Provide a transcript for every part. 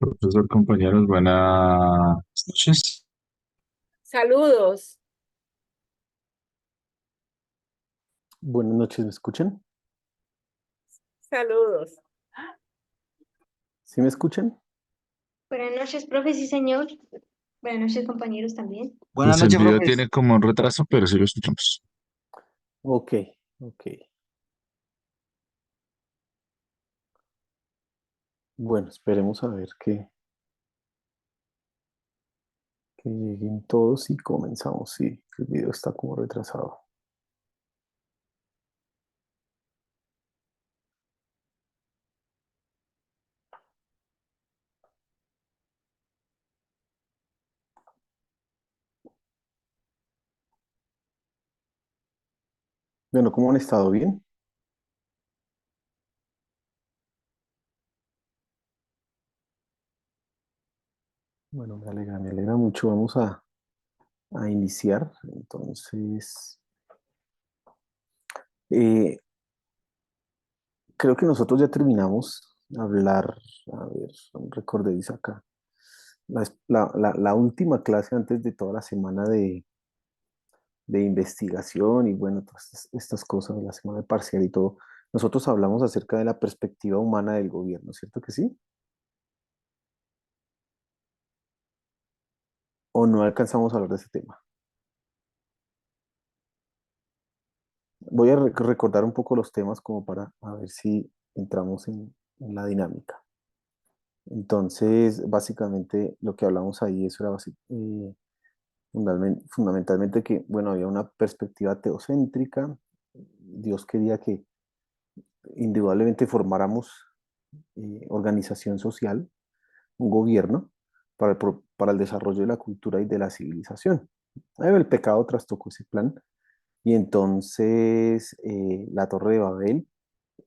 Profesor, compañeros, buenas noches. Saludos, Buenas noches, ¿me escuchan? saludos. ¿Sí me escuchan? Buenas noches, profe, sí, señor. Buenas noches, compañeros también. Pues Buenas el noches, video profes. tiene como un retraso, pero sí lo escuchamos. Ok, ok. Bueno, esperemos a ver que lleguen todos y comenzamos. Sí, el video está como retrasado. Bueno, ¿cómo han estado? ¿Bien? Bueno, me alegra mucho. Vamos a iniciar. Entonces, eh, creo que nosotros ya terminamos de hablar. A ver, recordéis acá. La última clase antes de toda la semana de investigación y bueno, todas estas cosas de la semana de parcial y todo, nosotros hablamos acerca de la perspectiva humana del gobierno, ¿cierto que sí? ¿O no alcanzamos a hablar de ese tema? Voy a recordar un poco los temas como para a ver si entramos en la dinámica. Entonces, básicamente lo que hablamos ahí, eso era fundamentalmente que, bueno, había una perspectiva teocéntrica. Dios quería que indudablemente formáramos organización social, un gobierno para el desarrollo de la cultura y de la civilización. El pecado trastocó ese plan y entonces la Torre de Babel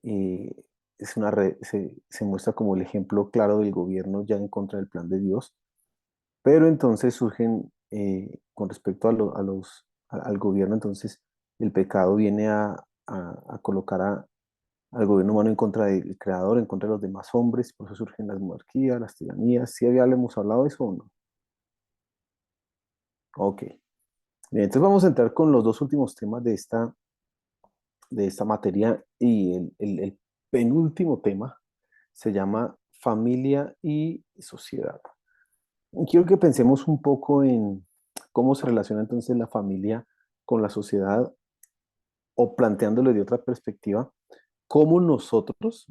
eh, se muestra como el ejemplo claro del gobierno ya en contra del plan de Dios, pero entonces surgen con respecto al gobierno, entonces el pecado viene a colocar al gobierno humano en contra del creador, en contra de los demás hombres, por eso surgen las monarquías, las tiranías. ¿Sí habíamos hablado de eso o no? Ok. Bien, entonces vamos a entrar con los dos últimos temas de esta materia y el penúltimo tema se llama familia y sociedad. Quiero que pensemos un poco en cómo se relaciona entonces la familia con la sociedad o planteándolo de otra perspectiva, cómo nosotros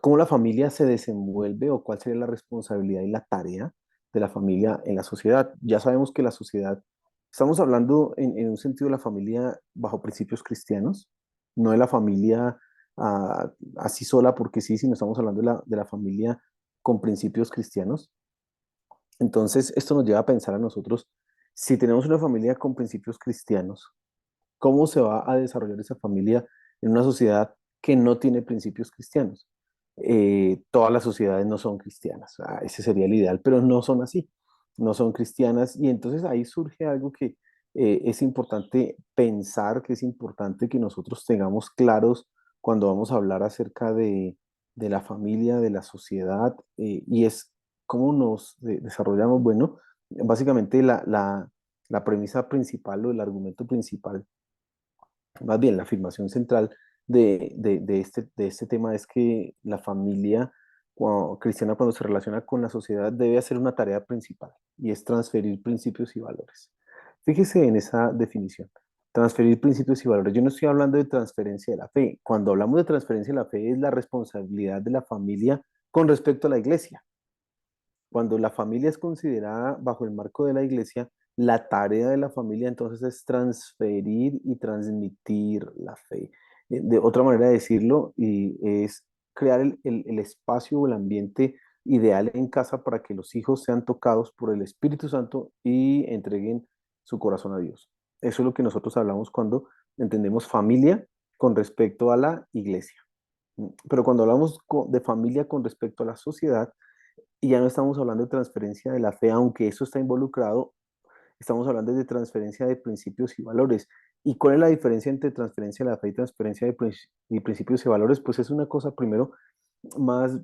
cómo la familia se desenvuelve o cuál sería la responsabilidad y la tarea de la familia en la sociedad. Ya sabemos que la sociedad, estamos hablando en un sentido de la familia bajo principios cristianos, no de la familia así sola porque sí, sino estamos hablando de la familia con principios cristianos. Entonces, esto nos lleva a pensar a nosotros, si tenemos una familia con principios cristianos, ¿cómo se va a desarrollar esa familia en una sociedad que no tiene principios cristianos? Todas las sociedades no son cristianas, ese sería el ideal, pero no son así, no son cristianas y entonces ahí surge algo que es importante pensar, que es importante que nosotros tengamos claros cuando vamos a hablar acerca de la familia, de la sociedad y es cómo nos desarrollamos. Bueno, básicamente la premisa principal o el argumento principal, más bien la afirmación central de este tema es que la familia cristiana cuando se relaciona con la sociedad debe hacer una tarea principal y es transferir principios y valores. Fíjese en esa definición. Transferir principios y valores. Yo no estoy hablando de transferencia de la fe. Cuando hablamos de transferencia de la fe es la responsabilidad de la familia con respecto a la iglesia. Cuando la familia es considerada bajo el marco de la iglesia, la tarea de la familia entonces es transferir y transmitir la fe. De otra manera de decirlo, y es crear el espacio o el ambiente ideal en casa para que los hijos sean tocados por el Espíritu Santo y entreguen su corazón a Dios. Eso es lo que nosotros hablamos cuando entendemos familia con respecto a la iglesia. Pero cuando hablamos de familia con respecto a la sociedad, y ya no estamos hablando de transferencia de la fe, aunque eso está involucrado, estamos hablando de transferencia de principios y valores. ¿Y cuál es la diferencia entre transferencia de la fe y transferencia de principios y valores? Pues es una cosa, primero, más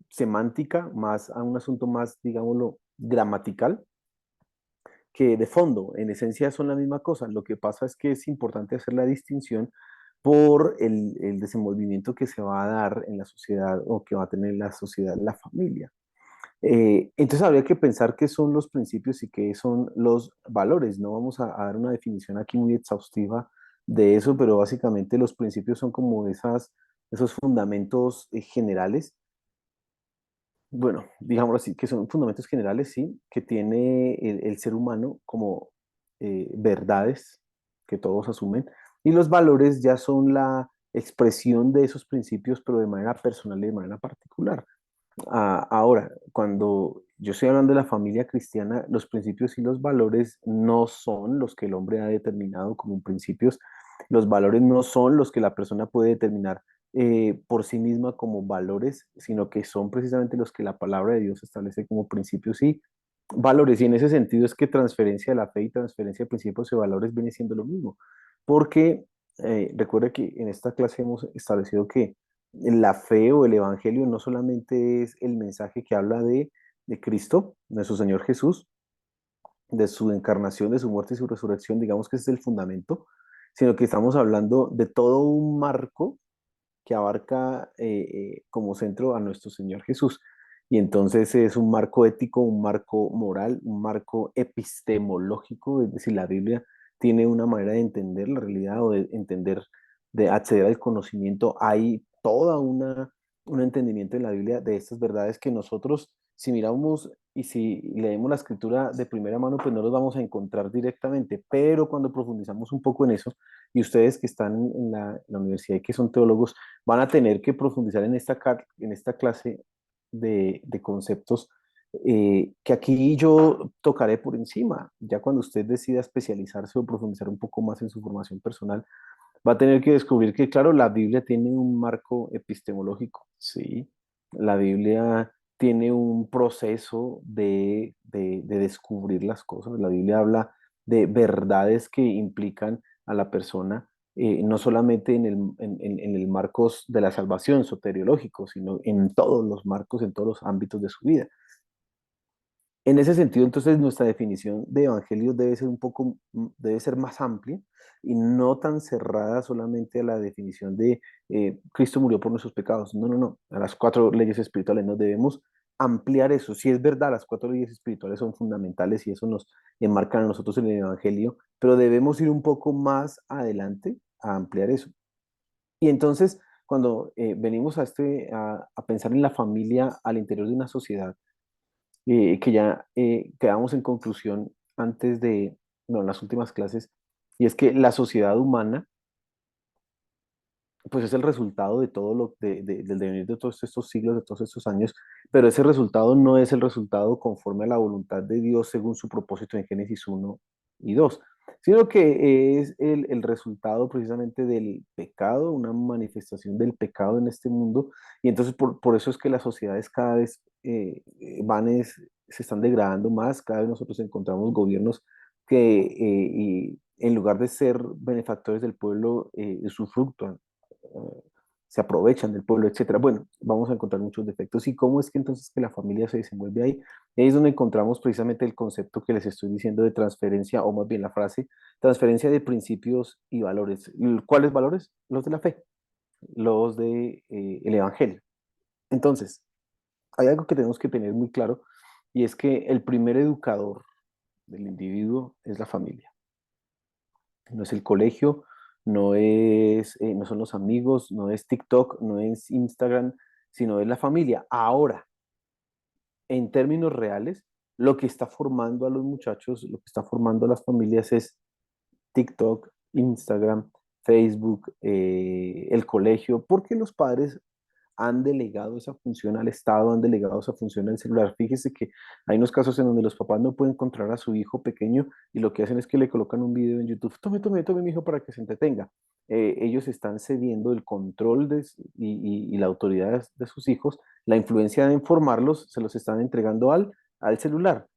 semántica, más a un asunto más, digámoslo, gramatical, que de fondo, en esencia son la misma cosa. Lo que pasa es que es importante hacer la distinción por el desenvolvimiento que se va a dar en la sociedad o que va a tener la sociedad, la familia. Entonces habría que pensar qué son los principios y qué son los valores. No vamos a dar una definición aquí muy exhaustiva de eso, pero básicamente los principios son como esos fundamentos generales, bueno, digámoslo así, que son fundamentos generales, sí, que tiene el ser humano como verdades que todos asumen, y los valores ya son la expresión de esos principios, pero de manera personal y de manera particular. Ahora, cuando yo estoy hablando de la familia cristiana, los principios y los valores no son los que el hombre ha determinado como principios, los valores no son los que la persona puede determinar por sí misma como valores, sino que son precisamente los que la palabra de Dios establece como principios y valores. Y en ese sentido es que transferencia de la fe y transferencia de principios y valores viene siendo lo mismo. Porque recuerda que en esta clase hemos establecido que la fe o el evangelio no solamente es el mensaje que habla de Cristo, de nuestro Señor Jesús, de su encarnación, de su muerte y su resurrección, digamos que ese es el fundamento, sino que estamos hablando de todo un marco que abarca como centro a nuestro Señor Jesús. Y entonces es un marco ético, un marco moral, un marco epistemológico, es decir, la Biblia tiene una manera de entender la realidad o de entender, de acceder al conocimiento. Hay toda un entendimiento en la Biblia de estas verdades que nosotros, si miramos y si leemos la escritura de primera mano, pues no los vamos a encontrar directamente, pero cuando profundizamos un poco en eso, y ustedes que están en la universidad y que son teólogos, van a tener que profundizar en esta clase de conceptos que aquí yo tocaré por encima. Ya cuando usted decida especializarse o profundizar un poco más en su formación personal, va a tener que descubrir que, claro, la Biblia tiene un marco epistemológico, ¿sí? La Biblia tiene un proceso de descubrir las cosas. La Biblia habla de verdades que implican a la persona, no solamente en el marco de la salvación soteriológico, sino en todos los marcos, en todos los ámbitos de su vida. En ese sentido, entonces, nuestra definición de evangelio debe ser debe ser más amplia y no tan cerrada solamente a la definición de Cristo murió por nuestros pecados. No, no, no. A las 4 leyes espirituales nos debemos ampliar eso. Si es verdad, las 4 leyes espirituales son fundamentales y eso nos enmarca a nosotros en el evangelio, pero debemos ir un poco más adelante a ampliar eso. Y entonces, cuando venimos a pensar en la familia al interior de una sociedad, que ya quedamos en conclusión antes de, no, en las últimas clases, y es que la sociedad humana, pues es el resultado de todo del devenir de todos estos siglos, de todos estos años, pero ese resultado no es el resultado conforme a la voluntad de Dios según su propósito en Génesis 1 y 2, sino que es el resultado precisamente del pecado, una manifestación del pecado en este mundo, y entonces por eso es que las sociedades cada vez se están degradando más, cada vez nosotros encontramos gobiernos que y en lugar de ser benefactores del pueblo, usufructúan, se aprovechan del pueblo, etcétera. Bueno, vamos a encontrar muchos defectos. ¿Y cómo es que entonces que la familia se desenvuelve ahí? Ahí es donde encontramos precisamente el concepto que les estoy diciendo de transferencia, o más bien la frase, transferencia de principios y valores. ¿Cuáles valores? Los de la fe, los de el evangelio. Entonces, hay algo que tenemos que tener muy claro y es que el primer educador del individuo es la familia. No es el colegio, no son los amigos, no es TikTok, no es Instagram, sino es la familia. Ahora, en términos reales, lo que está formando a los muchachos, lo que está formando a las familias es TikTok, Instagram, Facebook, el colegio, porque los padres han delegado esa función al Estado, han delegado esa función al celular. Fíjese que hay unos casos en donde los papás no pueden encontrar a su hijo pequeño y lo que hacen es que le colocan un video en YouTube, tome, tome, tome mi hijo para que se entretenga. Ellos están cediendo el control y la autoridad de sus hijos, la influencia de informarlos, se los están entregando al celular,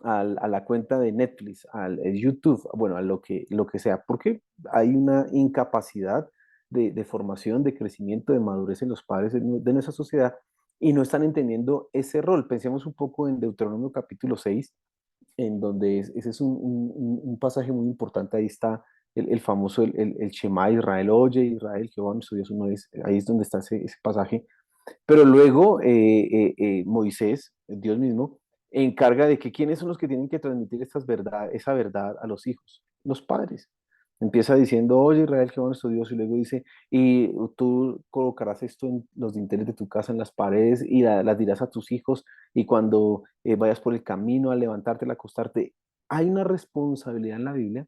a la cuenta de Netflix, al YouTube, bueno, a lo que sea, porque hay una incapacidad de formación, de crecimiento, de madurez en los padres de nuestra sociedad. y no están entendiendo ese rol. Pensemos un poco en Deuteronomio capítulo 6, en donde ese es un pasaje muy importante. Ahí está el famoso, el Shema Israel, oye Israel, Jehová nuestro Dios uno es. Ahí es donde está ese pasaje. Pero luego Moisés, Dios mismo, encarga de que quiénes son los que tienen que transmitir esa verdad a los hijos, los padres. Empieza diciendo, oye Israel, Jehová nuestro Dios, y luego dice, y tú colocarás esto en los dinteles de tu casa, en las paredes, y las dirás a tus hijos, y cuando vayas por el camino, al levantarte, al acostarte. Hay una responsabilidad en la Biblia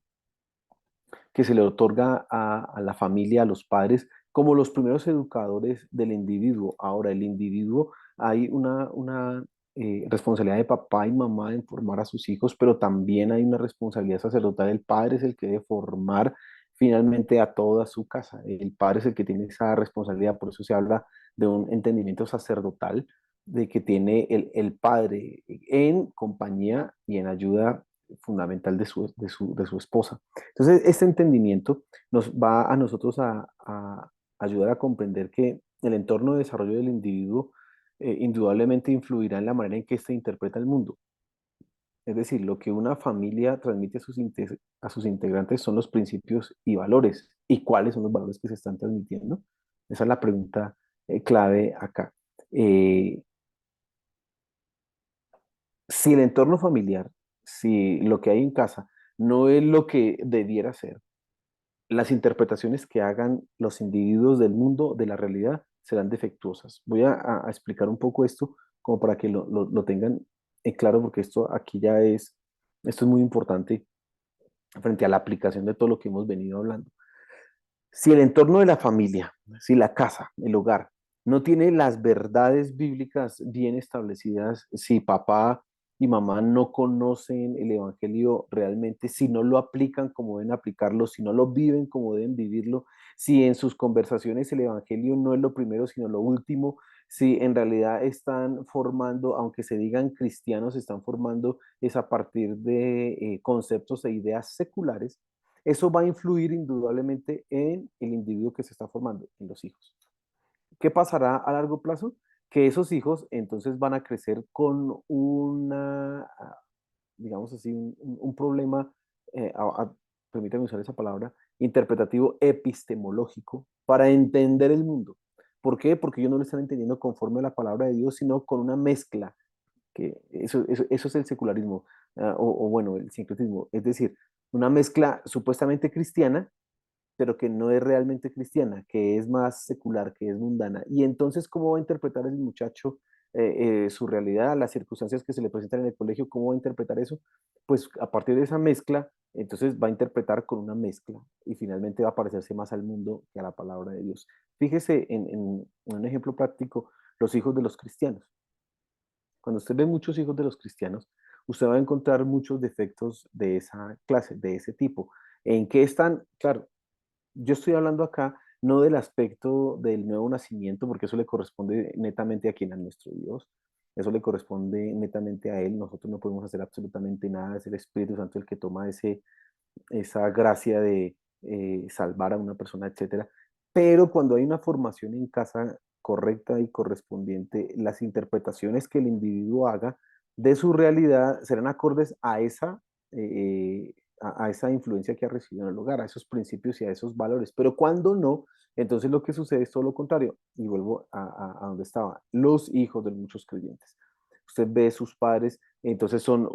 que se le otorga a la familia, a los padres, como los primeros educadores del individuo. Ahora, el individuo, hay una responsabilidad de papá y mamá en formar a sus hijos, pero también hay una responsabilidad sacerdotal. El padre es el que debe formar finalmente a toda su casa. El padre es el que tiene esa responsabilidad, por eso se habla de un entendimiento sacerdotal, de que tiene el padre en compañía y en ayuda fundamental de su esposa. Entonces, este entendimiento nos va a nosotros a ayudar a comprender que el entorno de desarrollo del individuo indudablemente influirá en la manera en que éste interpreta el mundo. Es decir, lo que una familia transmite a sus integrantes son los principios y valores. ¿Y cuáles son los valores que se están transmitiendo? Esa es la pregunta clave acá. Eh, si el entorno familiar, si lo que hay en casa no es lo que debiera ser, las interpretaciones que hagan los individuos del mundo, de la realidad, serán defectuosas. Voy a explicar un poco esto como para que lo tengan claro, porque esto es muy importante frente a la aplicación de todo lo que hemos venido hablando. Si el entorno de la familia, si la casa, el hogar, no tiene las verdades bíblicas bien establecidas, si papá y mamá no conocen el evangelio realmente, si no lo aplican como deben aplicarlo, si no lo viven como deben vivirlo, si en sus conversaciones el evangelio no es lo primero, sino lo último, si en realidad están formando, aunque se digan cristianos, están formando es a partir de conceptos e ideas seculares, eso va a influir indudablemente en el individuo que se está formando, en los hijos. ¿Qué pasará a largo plazo? Que esos hijos entonces van a crecer con digamos así, un problema, permítanme usar esa palabra, interpretativo epistemológico para entender el mundo. ¿Por qué? Porque ellos no lo están entendiendo conforme a la palabra de Dios, sino con una mezcla, que eso es el secularismo, o bueno, el sincretismo, es decir, una mezcla supuestamente cristiana, pero que no es realmente cristiana, que es más secular, que es mundana. Y entonces, ¿cómo va a interpretar el muchacho su realidad, las circunstancias que se le presentan en el colegio? ¿Cómo va a interpretar eso? Pues a partir de esa mezcla, entonces va a interpretar con una mezcla y finalmente va a parecerse más al mundo que a la palabra de Dios. Fíjese en un ejemplo práctico, los hijos de los cristianos. Cuando usted ve muchos hijos de los cristianos, usted va a encontrar muchos defectos de esa clase, de ese tipo. ¿En qué están? Claro, yo estoy hablando acá no del aspecto del nuevo nacimiento, porque eso le corresponde netamente a quien, a nuestro Dios. Eso le corresponde netamente a Él. Nosotros no podemos hacer absolutamente nada. Es el Espíritu Santo el que toma esa gracia de salvar a una persona, etcétera. Pero cuando hay una formación en casa correcta y correspondiente, las interpretaciones que el individuo haga de su realidad serán acordes a esa influencia que ha recibido en el hogar, a esos principios y a esos valores. Pero cuando no, entonces lo que sucede es todo lo contrario. Y vuelvo a donde estaba. Los hijos de muchos creyentes. Usted ve sus padres, entonces son,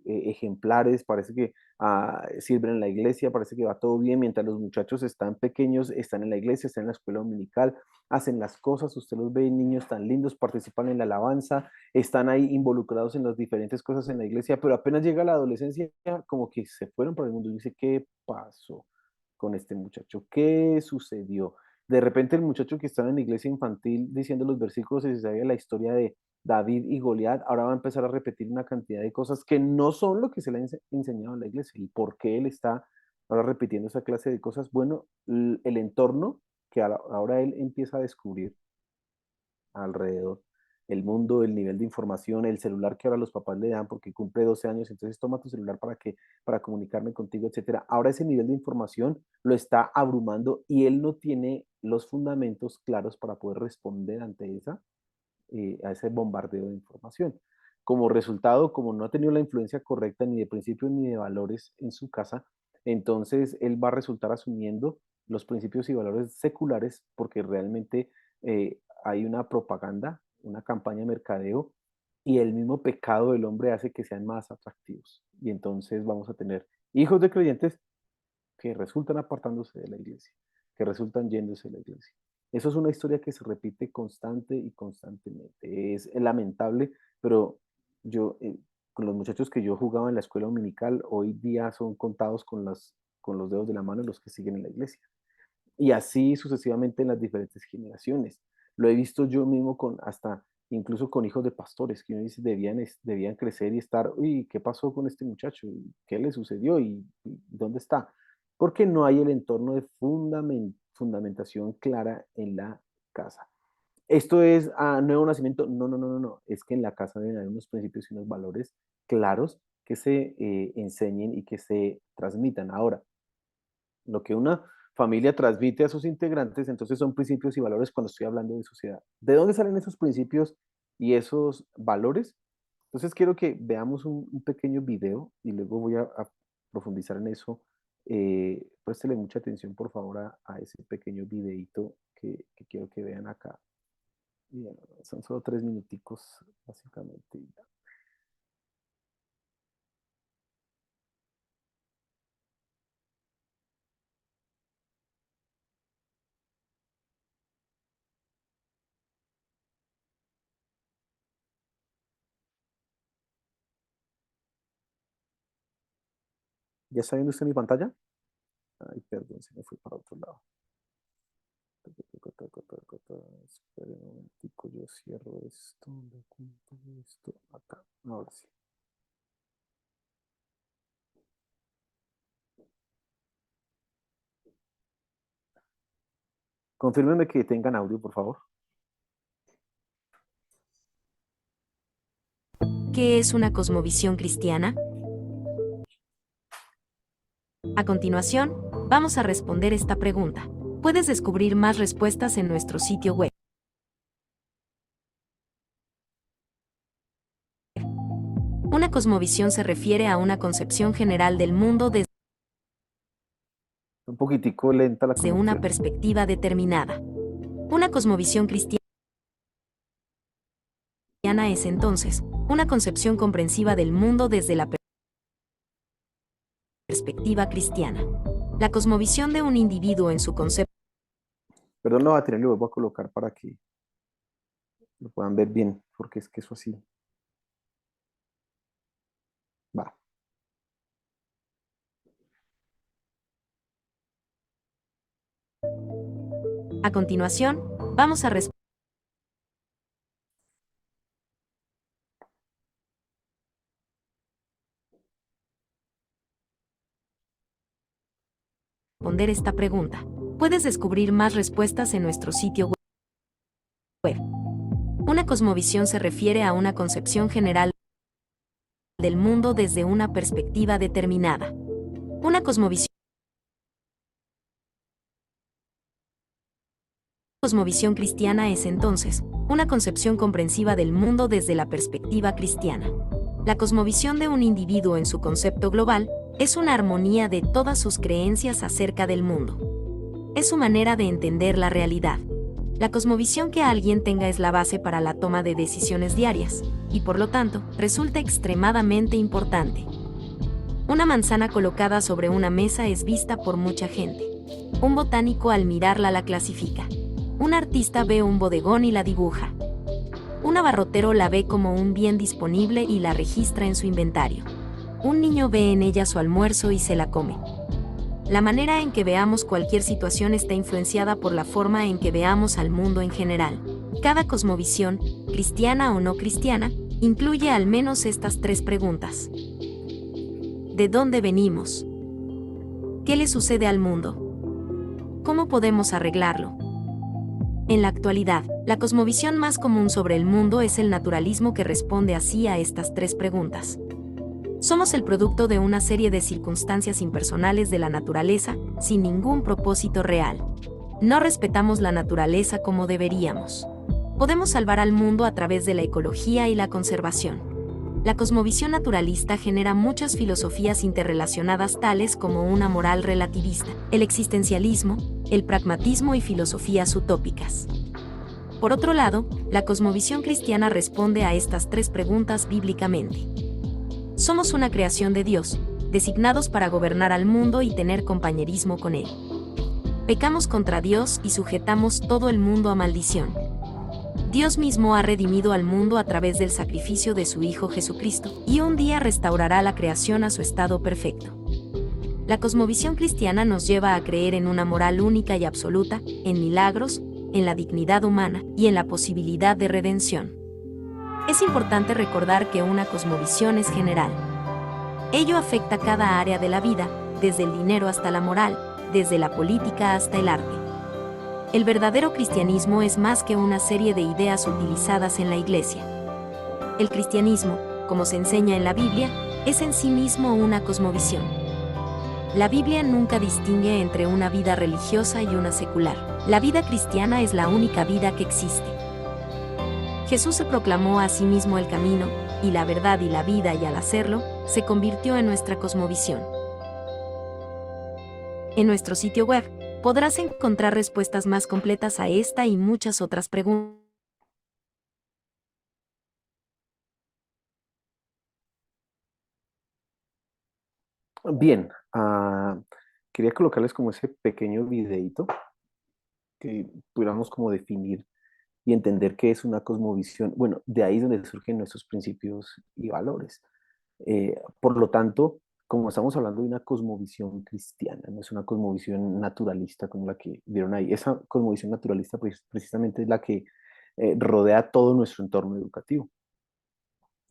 ejemplares, parece que sirven en la iglesia, parece que va todo bien, mientras los muchachos están pequeños, están en la iglesia, están en la escuela dominical, hacen las cosas, usted los ve, niños tan lindos, participan en la alabanza, están ahí involucrados en las diferentes cosas en la iglesia, pero apenas llega la adolescencia, como que se fueron para el mundo y dice, ¿qué pasó con este muchacho? ¿Qué sucedió? De repente el muchacho que estaba en la iglesia infantil diciendo los versículos y se sabía la historia de David y Goliat, ahora va a empezar a repetir una cantidad de cosas que no son lo que se le ha enseñado en la iglesia. ¿Y por qué él está ahora repitiendo esa clase de cosas? Bueno, el entorno que ahora él empieza a descubrir alrededor, el mundo, el nivel de información, el celular que ahora los papás le dan porque cumple 12 años, entonces toma tu celular para comunicarme contigo, etcétera. Ahora ese nivel de información lo está abrumando y él no tiene los fundamentos claros para poder responder ante esa a ese bombardeo de información. Como resultado, como no ha tenido la influencia correcta ni de principios ni de valores en su casa, entonces él va a resultar asumiendo los principios y valores seculares porque realmente hay una propaganda, una campaña de mercadeo y el mismo pecado del hombre hace que sean más atractivos. Y entonces vamos a tener hijos de creyentes que resultan apartándose de la iglesia, que resultan yéndose de la iglesia. Eso es una historia que se repite constante y constantemente. Es lamentable, pero yo, con los muchachos que yo jugaba en la escuela dominical, hoy día son contados con los dedos de la mano los que siguen en la iglesia. Y así sucesivamente en las diferentes generaciones. Lo he visto yo mismo con hasta incluso con hijos de pastores que uno dice debían crecer y estar, uy, ¿qué pasó con este muchacho? ¿Qué le sucedió? ¿Y dónde está? Porque no hay el entorno de fundamentación clara en la casa. Esto es nuevo nacimiento. No, no, no, no, no. Es que en la casa deben haber unos principios y unos valores claros que se enseñen y que se transmitan. Ahora, lo que una familia transmite a sus integrantes, entonces son principios y valores cuando estoy hablando de sociedad. ¿De dónde salen esos principios y esos valores? Entonces quiero que veamos un pequeño video y luego voy a profundizar en eso. Préstele mucha atención, por favor, a ese pequeño videito que quiero que vean acá. Bien, son solo 3 minuticos, básicamente. ¿Ya está viendo usted mi pantalla? Ay, perdón, se me fue para otro lado. Espera un momentico, yo cierro esto, le apunto esto acá. Ahora sí. Confírmenme que tengan audio, por favor. ¿Qué es una cosmovisión cristiana? A continuación, vamos a responder esta pregunta. Puedes descubrir más respuestas en nuestro sitio web. Una cosmovisión se refiere a una concepción general del mundo desde Un poquitico lenta la una conexión. perspectiva determinada. Una cosmovisión cristiana es entonces una concepción comprensiva del mundo desde la perspectiva cristiana. La cosmovisión de un individuo en su concepto Perdón, la batería le vuelvo a colocar para que lo puedan ver bien, porque es que eso así va. A continuación, vamos a responder esta pregunta. Puedes descubrir más respuestas en nuestro sitio web. Una cosmovisión se refiere a una concepción general del mundo desde una perspectiva determinada. Una cosmovisión cristiana es entonces una concepción comprensiva del mundo desde la perspectiva cristiana. La cosmovisión de un individuo en su concepto global es una armonía de todas sus creencias acerca del mundo. Es su manera de entender la realidad. La cosmovisión que alguien tenga es la base para la toma de decisiones diarias, y por lo tanto, resulta extremadamente importante. Una manzana colocada sobre una mesa es vista por mucha gente. Un botánico al mirarla la clasifica. Un artista ve un bodegón y la dibuja. Un abarrotero la ve como un bien disponible y la registra en su inventario. Un niño ve en ella su almuerzo y se la come. La manera en que veamos cualquier situación está influenciada por la forma en que veamos al mundo en general. Cada cosmovisión, cristiana o no cristiana, incluye al menos estas 3 preguntas. ¿De dónde venimos? ¿Qué le sucede al mundo? ¿Cómo podemos arreglarlo? En la actualidad, la cosmovisión más común sobre el mundo es el naturalismo que responde así a estas 3 preguntas. Somos el producto de una serie de circunstancias impersonales de la naturaleza, sin ningún propósito real. No respetamos la naturaleza como deberíamos. Podemos salvar al mundo a través de la ecología y la conservación. La cosmovisión naturalista genera muchas filosofías interrelacionadas tales como una moral relativista, el existencialismo, el pragmatismo y filosofías utópicas. Por otro lado, la cosmovisión cristiana responde a estas tres preguntas bíblicamente. Somos una creación de Dios, designados para gobernar al mundo y tener compañerismo con Él. Pecamos contra Dios y sujetamos todo el mundo a maldición. Dios mismo ha redimido al mundo a través del sacrificio de su Hijo Jesucristo, y un día restaurará la creación a su estado perfecto. La cosmovisión cristiana nos lleva a creer en una moral única y absoluta, en milagros, en la dignidad humana y en la posibilidad de redención. Es importante recordar que una cosmovisión es general. Ello afecta cada área de la vida, desde el dinero hasta la moral, desde la política hasta el arte. El verdadero cristianismo es más que una serie de ideas utilizadas en la Iglesia. El cristianismo, como se enseña en la Biblia, es en sí mismo una cosmovisión. La Biblia nunca distingue entre una vida religiosa y una secular. La vida cristiana es la única vida que existe. Jesús se proclamó a sí mismo el camino, y la verdad y la vida, y al hacerlo, se convirtió en nuestra cosmovisión. En nuestro sitio web, podrás encontrar respuestas más completas a esta y muchas otras preguntas. Bien, quería colocarles como ese pequeño videito que pudiéramos como definir y entender qué es una cosmovisión. Bueno, de ahí es donde surgen nuestros principios y valores. Por lo tanto, como estamos hablando de una cosmovisión cristiana, no es una cosmovisión naturalista como la que vieron ahí. Esa cosmovisión naturalista pues, precisamente es la que rodea todo nuestro entorno educativo.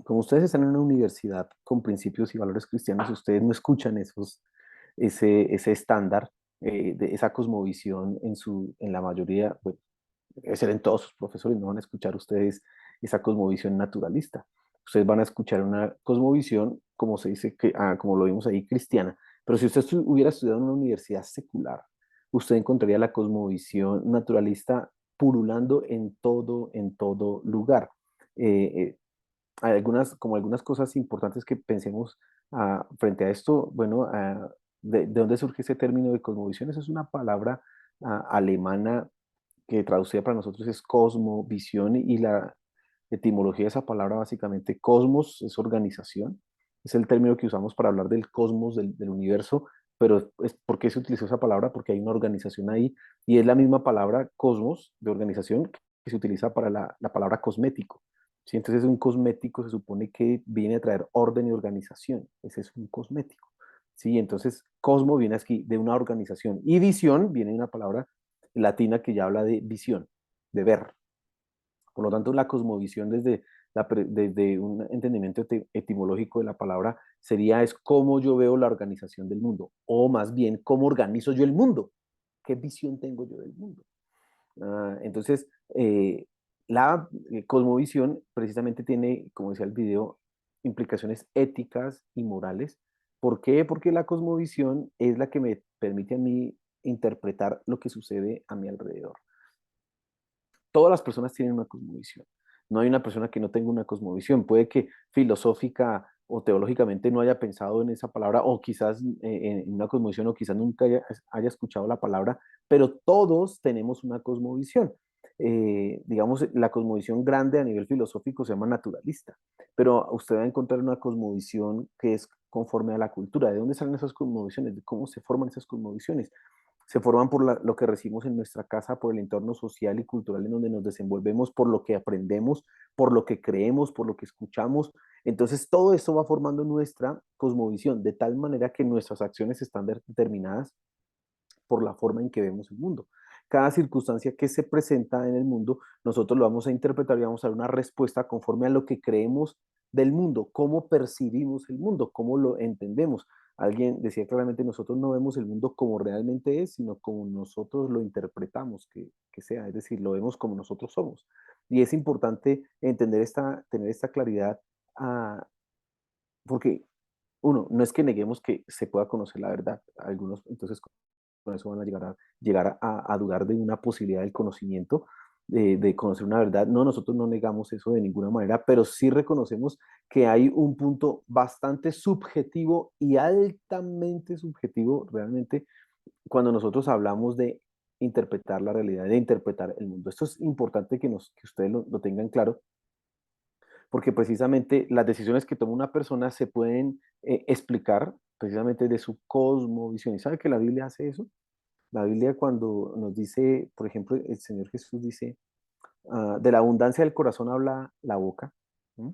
Como ustedes están en una universidad con principios y valores cristianos, ustedes no escuchan ese estándar, de esa cosmovisión en la mayoría, bueno, es ser en todos sus profesores, no van a escuchar ustedes esa cosmovisión naturalista. Ustedes van a escuchar una cosmovisión, como se dice, como lo vimos ahí, cristiana. Pero si usted hubiera estudiado en una universidad secular, usted encontraría la cosmovisión naturalista pululando en todo lugar. Hay algunas cosas importantes que pensemos frente a esto. Bueno, ¿de dónde surge ese término de cosmovisión? Esa es una palabra alemana que traducida para nosotros es cosmovisión, y la etimología de esa palabra básicamente, cosmos es organización, es el término que usamos para hablar del cosmos, del universo, pero ¿por qué se utilizó esa palabra? Porque hay una organización ahí, y es la misma palabra cosmos de organización que se utiliza para la palabra cosmético. ¿Sí? Entonces un cosmético se supone que viene a traer orden y organización, ese es un cosmético. ¿Sí? Entonces cosmo viene aquí de una organización, y visión viene de una palabra latina que ya habla de visión, de ver. Por lo tanto, la cosmovisión desde un entendimiento etimológico de la palabra es cómo yo veo la organización del mundo, o más bien, cómo organizo yo el mundo, qué visión tengo yo del mundo. Entonces, la cosmovisión precisamente tiene, como decía el video, implicaciones éticas y morales. ¿Por qué? Porque la cosmovisión es la que me permite a mí interpretar lo que sucede a mi alrededor. Todas las personas tienen una cosmovisión. No hay una persona que no tenga una cosmovisión. Puede que filosófica o teológicamente no haya pensado en esa palabra, o quizás en una cosmovisión, o quizás nunca haya escuchado la palabra, pero todos tenemos una cosmovisión. Digamos, la cosmovisión grande a nivel filosófico se llama naturalista, pero usted va a encontrar una cosmovisión que es conforme a la cultura. ¿De dónde salen esas cosmovisiones? ¿De cómo se forman esas cosmovisiones? Se forman por lo que recibimos en nuestra casa, por el entorno social y cultural en donde nos desenvolvemos, por lo que aprendemos, por lo que creemos, por lo que escuchamos. Entonces, todo esto va formando nuestra cosmovisión, de tal manera que nuestras acciones están determinadas por la forma en que vemos el mundo. Cada circunstancia que se presenta en el mundo, nosotros lo vamos a interpretar y vamos a dar una respuesta conforme a lo que creemos del mundo, cómo percibimos el mundo, cómo lo entendemos. Alguien decía claramente, nosotros no vemos el mundo como realmente es, sino como nosotros lo interpretamos que sea, es decir, lo vemos como nosotros somos. Y es importante tener esta claridad, porque uno, no es que neguemos que se pueda conocer la verdad. Algunos entonces con eso van a llegar a dudar de una posibilidad del conocimiento, de conocer una verdad. No, nosotros no negamos eso de ninguna manera, pero sí reconocemos que hay un punto bastante subjetivo y altamente subjetivo realmente cuando nosotros hablamos de interpretar la realidad, de interpretar el mundo. Esto es importante que ustedes lo tengan claro, porque precisamente las decisiones que toma una persona se pueden explicar precisamente de su cosmovisión. ¿Y sabe que la Biblia hace eso? La Biblia cuando nos dice, por ejemplo, el Señor Jesús dice, de la abundancia del corazón habla la boca. ¿Mm?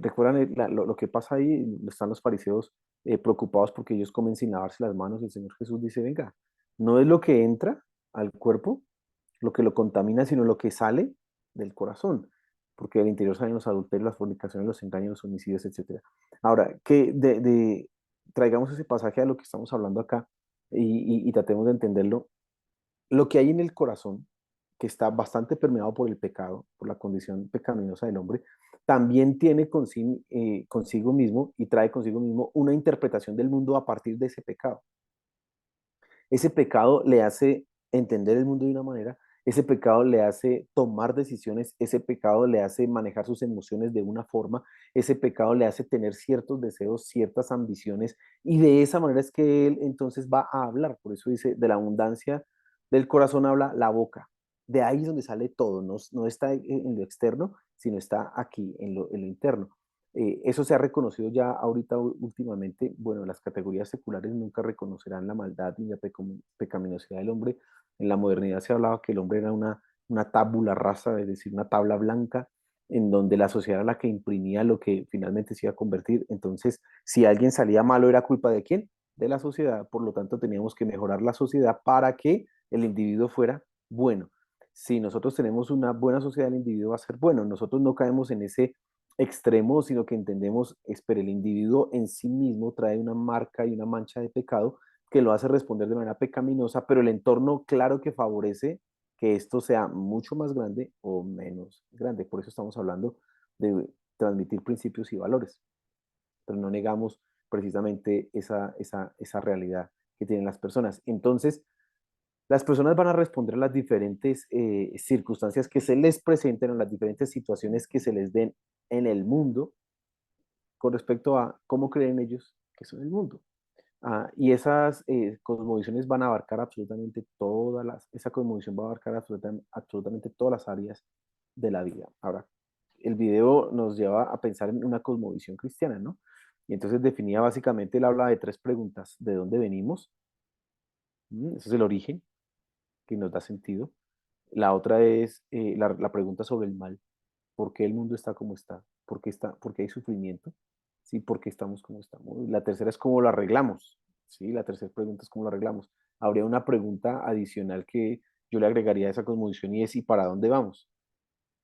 ¿Recuerdan lo que pasa ahí? Están los fariseos preocupados porque ellos comen sin lavarse las manos. El Señor Jesús dice, venga, no es lo que entra al cuerpo lo que lo contamina, sino lo que sale del corazón, porque del interior salen los adulterios, las fornicaciones, los engaños, los homicidios, etc. Ahora, traigamos ese pasaje a lo que estamos hablando acá y tratemos de entenderlo. Lo que hay en el corazón, que está bastante permeado por el pecado, por la condición pecaminosa del hombre, también tiene consigo mismo y trae consigo mismo una interpretación del mundo a partir de ese pecado. Ese pecado le hace entender el mundo de una manera, ese pecado le hace tomar decisiones, ese pecado le hace manejar sus emociones de una forma, ese pecado le hace tener ciertos deseos, ciertas ambiciones, y de esa manera es que él entonces va a hablar. Por eso dice, de la abundancia del corazón habla la boca. De ahí es donde sale todo, no está en lo externo, sino está aquí, en lo interno. Eso se ha reconocido ya ahorita últimamente. Bueno, las categorías seculares nunca reconocerán la maldad ni la pecaminosidad del hombre. En la modernidad se hablaba que el hombre era una tabula rasa, es decir, una tabla blanca, en donde la sociedad era la que imprimía lo que finalmente se iba a convertir. Entonces, si alguien salía malo, ¿era culpa de quién? De la sociedad. Por lo tanto, teníamos que mejorar la sociedad para que el individuo fuera bueno. Si nosotros tenemos una buena sociedad, el individuo va a ser bueno. Nosotros no caemos en ese extremo, sino que entendemos, pero el individuo en sí mismo trae una marca y una mancha de pecado que lo hace responder de manera pecaminosa, pero el entorno claro que favorece que esto sea mucho más grande o menos grande. Por eso estamos hablando de transmitir principios y valores, pero no negamos precisamente esa realidad que tienen las personas. Entonces, las personas van a responder a las diferentes circunstancias que se les presenten, a las diferentes situaciones que se les den en el mundo con respecto a cómo creen ellos que son el mundo. Y esas cosmovisiones van a abarcar absolutamente esa cosmovisión va a abarcar absolutamente todas las áreas de la vida. Ahora, el video nos lleva a pensar en una cosmovisión cristiana, ¿no? Y entonces definía básicamente, él habla de tres preguntas: ¿de dónde venimos? Ese es el origen, que nos da sentido. La otra es la pregunta sobre el mal. ¿Por qué el mundo está como está? ¿Por qué hay sufrimiento? ¿Sí? ¿Por qué estamos como estamos? La tercera es cómo lo arreglamos. ¿Sí? La tercera pregunta es cómo lo arreglamos. Habría una pregunta adicional que yo le agregaría a esa cosmovisión, y es: ¿y para dónde vamos?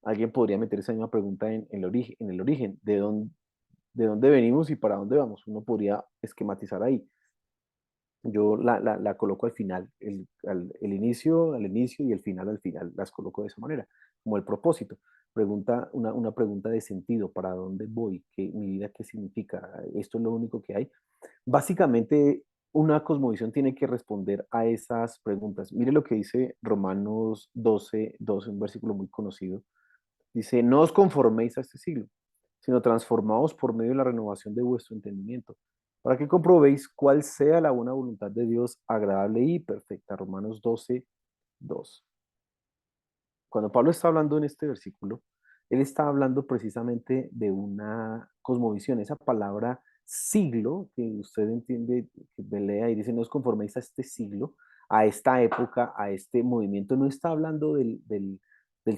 Alguien podría meter esa misma pregunta en el origen. De dónde venimos y para dónde vamos? Uno podría esquematizar ahí. Yo la coloco al final, el inicio al inicio y el final al final, las coloco de esa manera, como el propósito. Una pregunta de sentido: ¿para dónde voy? ¿Mi vida qué significa? ¿Esto es lo único que hay? Básicamente, una cosmovisión tiene que responder a esas preguntas. Mire lo que dice Romanos 12, un versículo muy conocido. Dice: no os conforméis a este siglo, sino transformaos por medio de la renovación de vuestro entendimiento, para que comprobéis cuál sea la buena voluntad de Dios, agradable y perfecta. Romanos 12:2. Cuando Pablo está hablando en este versículo, él está hablando precisamente de una cosmovisión. Esa palabra siglo, que usted entiende, que lea y dice: no os conforméis a este siglo, a esta época, a este movimiento. No está hablando del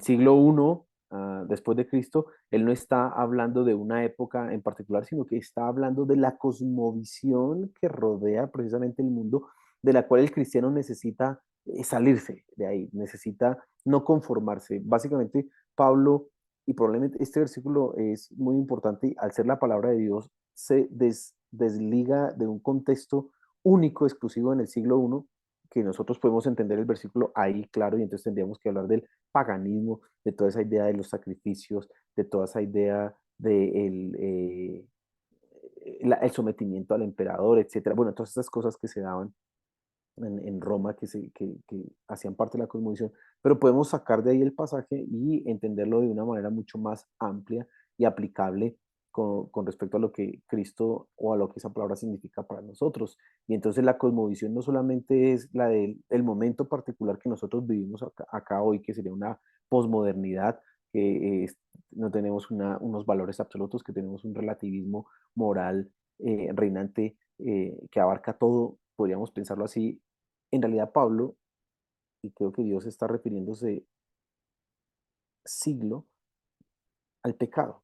siglo I después de Cristo. Él no está hablando de una época en particular, sino que está hablando de la cosmovisión que rodea precisamente el mundo, de la cual el cristiano necesita salirse de ahí, necesita no conformarse. Básicamente, Pablo, y probablemente este versículo es muy importante, al ser la palabra de Dios, se desliga de un contexto único, exclusivo en el siglo I, que nosotros podemos entender el versículo ahí, claro, y entonces tendríamos que hablar del paganismo, de toda esa idea de los sacrificios, de toda esa idea de el sometimiento al emperador, etcétera. Bueno, todas esas cosas que se daban en Roma que hacían parte de la cosmovisión, pero podemos sacar de ahí el pasaje y entenderlo de una manera mucho más amplia y aplicable con respecto a lo que Cristo o a lo que esa palabra significa para nosotros. Y entonces la cosmovisión no solamente es la del el momento particular que nosotros vivimos acá hoy, que sería una posmodernidad, que no tenemos unos valores absolutos, que tenemos un relativismo moral reinante que abarca todo, podríamos pensarlo así. En realidad Pablo, y creo que Dios está refiriéndose siglo al pecado,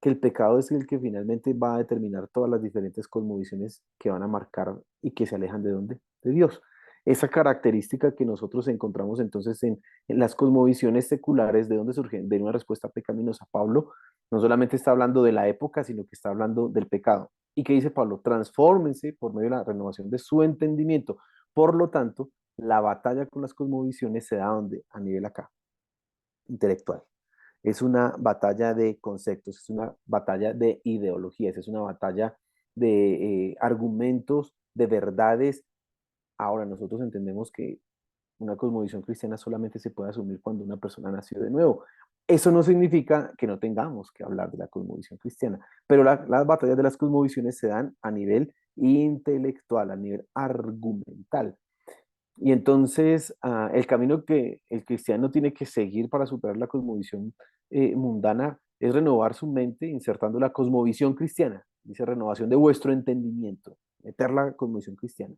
que el pecado es el que finalmente va a determinar todas las diferentes cosmovisiones que van a marcar y que se alejan de dónde, de Dios. Esa característica que nosotros encontramos entonces en las cosmovisiones seculares, de dónde surge, de una respuesta pecaminosa. Pablo no solamente está hablando de la época, sino que está hablando del pecado. ¿Y qué dice Pablo? Transfórmense por medio de la renovación de su entendimiento. Por lo tanto, la batalla con las cosmovisiones se da donde, a nivel acá, intelectual. Es una batalla de conceptos, es una batalla de ideologías, es una batalla de argumentos, de verdades. Ahora nosotros entendemos que una cosmovisión cristiana solamente se puede asumir cuando una persona nació de nuevo. Eso no significa que no tengamos que hablar de la cosmovisión cristiana, pero las batallas de las cosmovisiones se dan a nivel intelectual, a nivel argumental. Y entonces el camino que el cristiano tiene que seguir para superar la cosmovisión mundana es renovar su mente insertando la cosmovisión cristiana. Dice renovación de vuestro entendimiento, meter la cosmovisión cristiana.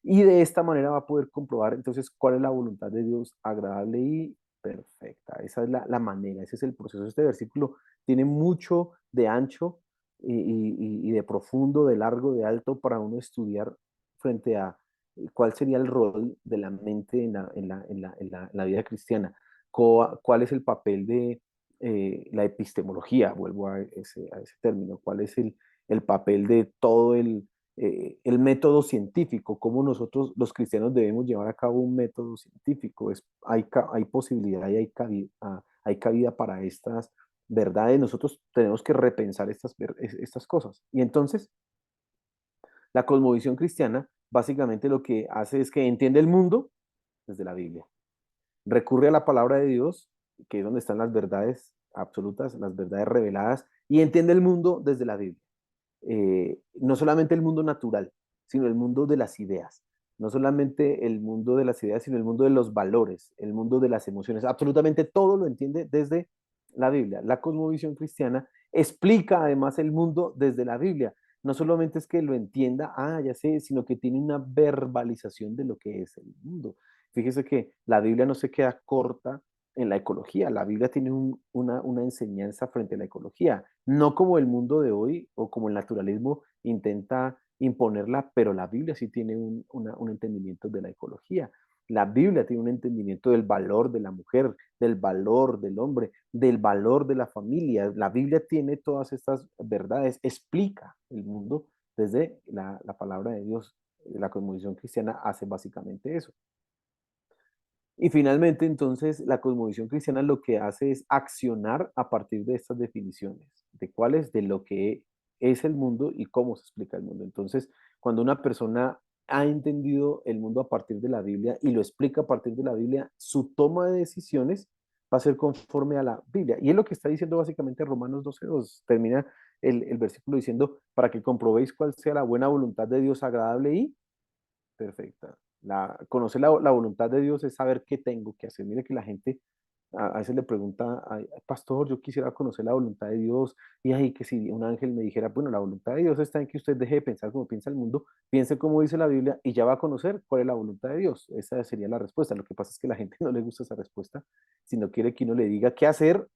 Y de esta manera va a poder comprobar entonces cuál es la voluntad de Dios agradable y perfecta. Esa es la manera, ese es el proceso. Este versículo tiene mucho de ancho y de profundo, de largo, de alto para uno estudiar frente a cuál sería el rol de la mente en la vida cristiana, cuál es el papel de la epistemología, vuelvo a ese término, cuál es el papel de todo el método científico, cómo nosotros los cristianos debemos llevar a cabo un método científico. Hay posibilidad y hay cabida para estas verdades. Nosotros tenemos que repensar estas cosas. Y entonces, la cosmovisión cristiana básicamente lo que hace es que entiende el mundo desde la Biblia. Recurre a la palabra de Dios, que es donde están las verdades absolutas, las verdades reveladas, y entiende el mundo desde la Biblia. No solamente el mundo natural, sino el mundo de las ideas. No solamente el mundo de las ideas, sino el mundo de los valores, el mundo de las emociones. Absolutamente todo lo entiende desde la Biblia. La cosmovisión cristiana explica además el mundo desde la Biblia. No solamente es que lo entienda, ya sé, sino que tiene una verbalización de lo que es el mundo. Fíjese que la Biblia no se queda corta en la ecología. La Biblia tiene una enseñanza frente a la ecología, no como el mundo de hoy o como el naturalismo intenta imponerla, pero la Biblia sí tiene un entendimiento de la ecología. La Biblia tiene un entendimiento del valor de la mujer, del valor del hombre, del valor de la familia. La Biblia tiene todas estas verdades, explica el mundo desde la palabra de Dios. La cosmovisión cristiana hace básicamente eso. Y finalmente, entonces, la cosmovisión cristiana lo que hace es accionar a partir de estas definiciones, de cuáles, de lo que es el mundo y cómo se explica el mundo. Entonces, cuando una persona ha entendido el mundo a partir de la Biblia y lo explica a partir de la Biblia, su toma de decisiones va a ser conforme a la Biblia. Y es lo que está diciendo básicamente Romanos 12:2. Termina el versículo diciendo, para que comprobéis cuál sea la buena voluntad de Dios agradable y perfecta. Conocer la voluntad de Dios es saber qué tengo que hacer. Mire que la gente a veces le pregunta, "Ay, pastor, yo quisiera conocer la voluntad de Dios, y ahí que si un ángel me dijera, bueno, la voluntad de Dios está en que usted deje de pensar como piensa el mundo, piense como dice la Biblia y ya va a conocer cuál es la voluntad de Dios". Esa sería la respuesta. Lo que pasa es que a la gente no le gusta esa respuesta, sino quiere que uno le diga qué hacer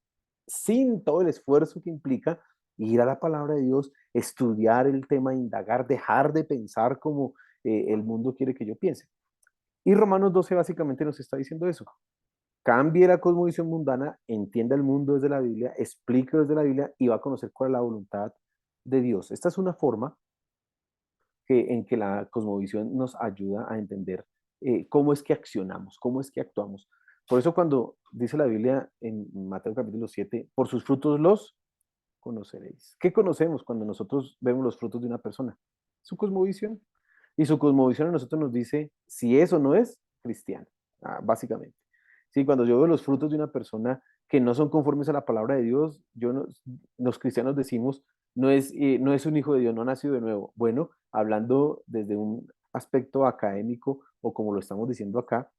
sin todo el esfuerzo que implica ir a la palabra de Dios, estudiar el tema, indagar, dejar de pensar como el mundo quiere que yo piense. Y Romanos 12 básicamente nos está diciendo eso. Cambie la cosmovisión mundana, entienda el mundo desde la Biblia, explique desde la Biblia y va a conocer cuál es la voluntad de Dios. Esta es una forma en que la cosmovisión nos ayuda a entender cómo es que accionamos, cómo es que actuamos. Por eso cuando dice la Biblia en Mateo capítulo 7, por sus frutos los conoceréis. ¿Qué conocemos cuando nosotros vemos los frutos de una persona? Su cosmovisión. Y su cosmovisión a nosotros nos dice si es o no es cristiano, básicamente. Sí, cuando yo veo los frutos de una persona que no son conformes a la palabra de Dios, los cristianos decimos, no es un hijo de Dios, no ha nacido de nuevo. Bueno, hablando desde un aspecto académico o como lo estamos diciendo acá,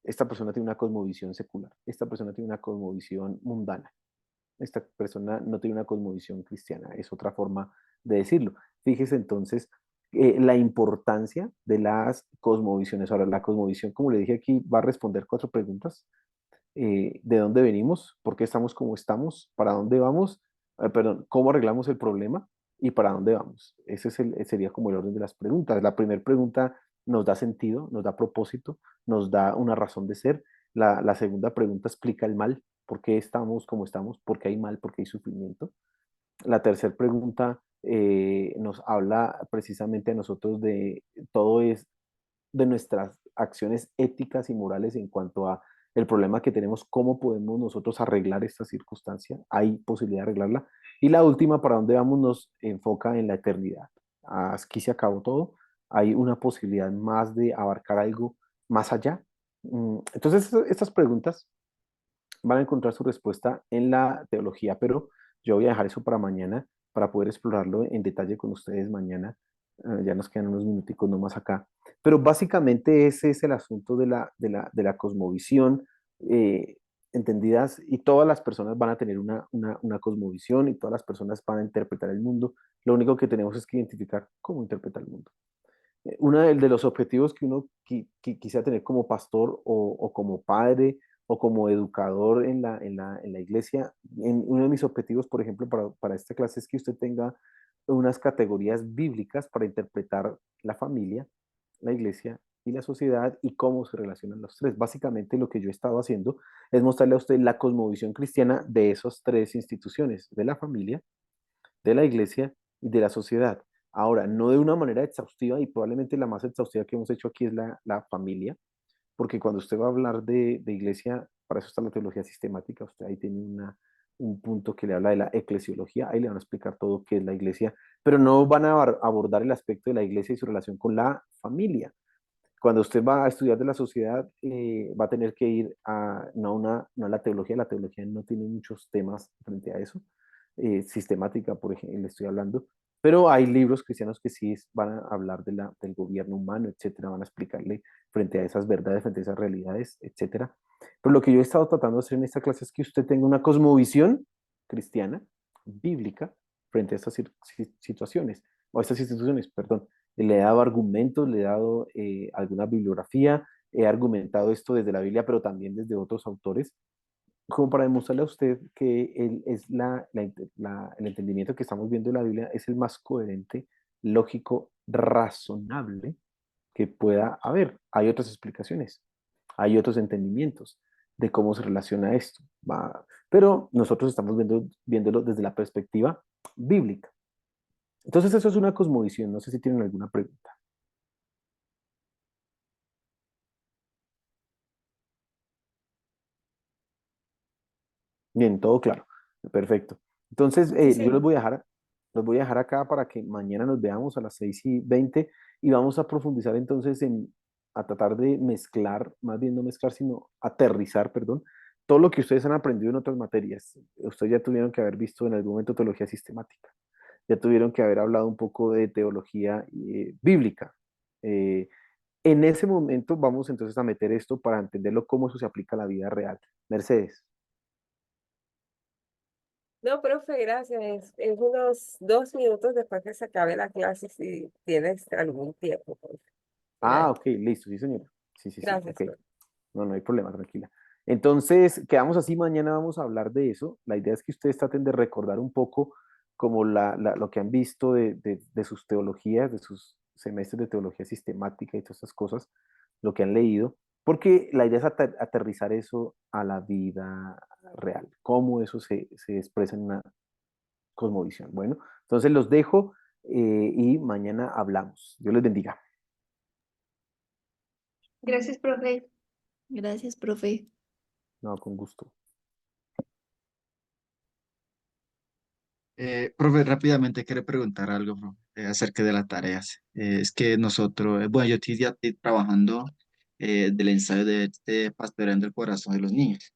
esta persona tiene una cosmovisión secular, esta persona tiene una cosmovisión mundana, esta persona no tiene una cosmovisión cristiana, es otra forma de decirlo. Fíjese entonces la importancia de las cosmovisiones. Ahora, la cosmovisión, como le dije aquí, va a responder 4 preguntas. ¿De dónde venimos? ¿Por qué estamos como estamos? ¿Para dónde vamos? Perdón, ¿cómo arreglamos el problema? ¿Y para dónde vamos? Sería como el orden de las preguntas. La primera pregunta nos da sentido, nos da propósito, nos da una razón de ser. La segunda pregunta explica el mal, por qué estamos como estamos, por qué hay mal, por qué hay sufrimiento. La tercera pregunta nos habla precisamente a nosotros de todo es de nuestras acciones éticas y morales en cuanto a el problema que tenemos, cómo podemos nosotros arreglar esta circunstancia, hay posibilidad de arreglarla. Y la última, para dónde vamos, nos enfoca en la eternidad. Aquí se acabó todo, hay una posibilidad más de abarcar algo más allá. Entonces, estas preguntas van a encontrar su respuesta en la teología, pero yo voy a dejar eso para mañana, para poder explorarlo en detalle con ustedes mañana. Ya nos quedan unos minuticos nomás acá. Pero básicamente ese es el asunto de la cosmovisión, eh, entendidas, y todas las personas van a tener una cosmovisión y todas las personas van a interpretar el mundo. Lo único que tenemos es que identificar cómo interpreta el mundo. Uno de los objetivos que uno quisiera tener como pastor o como padre o como educador en la iglesia, uno de mis objetivos, por ejemplo, para esta clase es que usted tenga unas categorías bíblicas para interpretar la familia, la iglesia y la sociedad y cómo se relacionan los tres. Básicamente lo que yo he estado haciendo es mostrarle a usted la cosmovisión cristiana de esas 3 instituciones, de la familia, de la iglesia y de la sociedad. Ahora, no de una manera exhaustiva, y probablemente la más exhaustiva que hemos hecho aquí es la familia, porque cuando usted va a hablar de iglesia, para eso está la teología sistemática, usted ahí tiene un punto que le habla de la eclesiología, ahí le van a explicar todo qué es la iglesia, pero no van a abordar el aspecto de la iglesia y su relación con la familia. Cuando usted va a estudiar de la sociedad, va a tener que ir no a la teología no tiene muchos temas frente a eso, sistemática, por ejemplo, le estoy hablando, pero hay libros cristianos que sí van a hablar del gobierno humano, etcétera, van a explicarle frente a esas verdades, frente a esas realidades, etcétera. Pero lo que yo he estado tratando de hacer en esta clase es que usted tenga una cosmovisión cristiana, bíblica, frente a estas situaciones, o a estas instituciones, perdón. Le he dado argumentos, le he dado alguna bibliografía, he argumentado esto desde la Biblia, pero también desde otros autores, como para demostrarle a usted que el entendimiento que estamos viendo de la Biblia es el más coherente, lógico, razonable que pueda haber. Hay otras explicaciones, hay otros entendimientos de cómo se relaciona esto, pero nosotros estamos viéndolo desde la perspectiva bíblica. Entonces eso es una cosmovisión, no sé si tienen alguna pregunta. Bien, todo claro. Perfecto. Entonces, Sí, yo señor. los voy a dejar acá para que mañana nos veamos a las 6:20 y vamos a profundizar entonces a tratar de mezclar, más bien no mezclar, sino aterrizar, perdón, todo lo que ustedes han aprendido en otras materias. Ustedes ya tuvieron que haber visto en algún momento teología sistemática, ya tuvieron que haber hablado un poco de teología bíblica. Eh, en ese momento vamos entonces a meter esto para entenderlo cómo eso se aplica a la vida real. Mercedes. No, profe, gracias. Es unos 2 minutos después que se acabe la clase, si tienes algún tiempo, profe. Ah, Gracias, ok, listo, sí, señora. Sí, sí, sí, ok. gracias, profe. No, no hay problema, tranquila. Entonces, quedamos así, mañana vamos a hablar de eso. La idea es que ustedes traten de recordar un poco como lo que han visto de sus teologías, de sus semestres de teología sistemática y todas estas cosas, lo que han leído, porque la idea es aterrizar eso a la vida real, cómo eso se expresa en una cosmovisión. Bueno, entonces los dejo y mañana hablamos. Dios les bendiga. Gracias, profe. Gracias, profe. No, con gusto. Profe, rápidamente quiero preguntar algo, profe, acerca de las tareas. Es que nosotros, bueno, yo ya estoy trabajando del ensayo de pastoreando el corazón de los niños.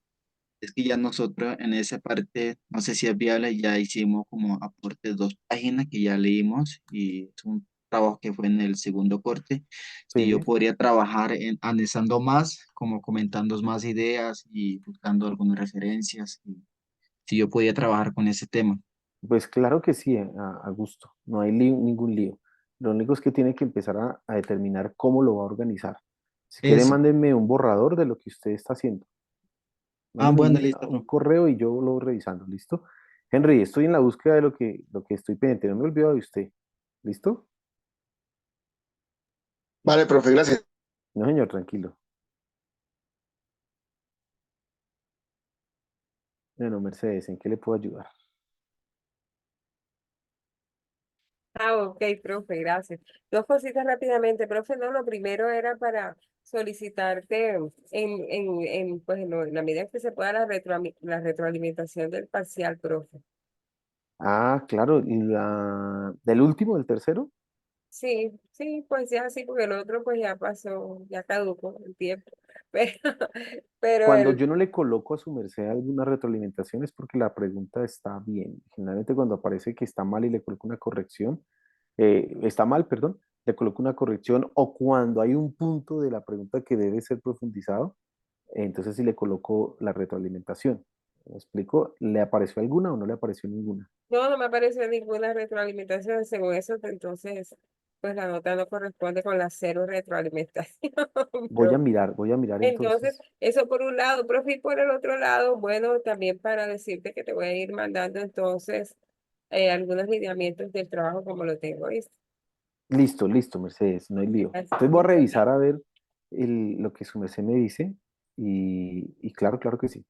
Es que ya nosotros en esa parte, no sé si es viable, ya hicimos como aportes 2 páginas que ya leímos y es un trabajo que fue en el segundo corte. Si yo Sí. podría trabajar en analizando más, como comentando más ideas y buscando algunas referencias, y si yo podía trabajar con ese tema. Pues claro que sí, a gusto. No hay ningún lío. Lo único es que tiene que empezar a determinar cómo lo va a organizar. Si quiere, Eso. mándenme un borrador de lo que usted está haciendo. Ah, Mándenme bueno, listo, un profe. correo y yo lo voy revisando. ¿Listo? Henry, estoy en la búsqueda de lo que estoy pendiente. No me olvido de usted. ¿Listo? Vale, profe, gracias. No, señor, tranquilo. Bueno, Mercedes, ¿en qué le puedo ayudar? Ah, ok, profe, gracias. Dos cositas rápidamente, profe. No, lo primero era para solicitarte pues, en la medida que se pueda la retroalimentación del parcial, profe. Ah, claro. ¿Del último, del tercero? Sí, sí, pues ya sí, porque el otro pues ya pasó, ya caducó el tiempo. Pero, pero Cuando el, yo no le coloco a su merced alguna retroalimentación es porque la pregunta está bien. Generalmente cuando aparece que está mal y le coloco una corrección, está mal, perdón, le coloco una corrección o cuando hay un punto de la pregunta que debe ser profundizado, entonces sí le coloco la retroalimentación. ¿Me explico? ¿Le apareció alguna o no le apareció ninguna? no, no me apareció ninguna retroalimentación, según eso, entonces, pues la nota no corresponde con la cero retroalimentación, profe. Voy a mirar Entonces, entonces. eso por un lado, profe, y por el otro lado, bueno, también para decirte que te voy a ir mandando entonces algunos lineamientos del trabajo como lo tengo, ¿viste? Listo, listo, Mercedes, no hay lío. Así, Entonces voy a muchas revisar gracias. a ver lo que su merced me dice y claro, claro que sí.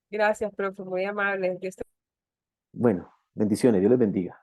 Gracias, profe, muy amable. Yo estoy Bueno, bendiciones, Dios les bendiga.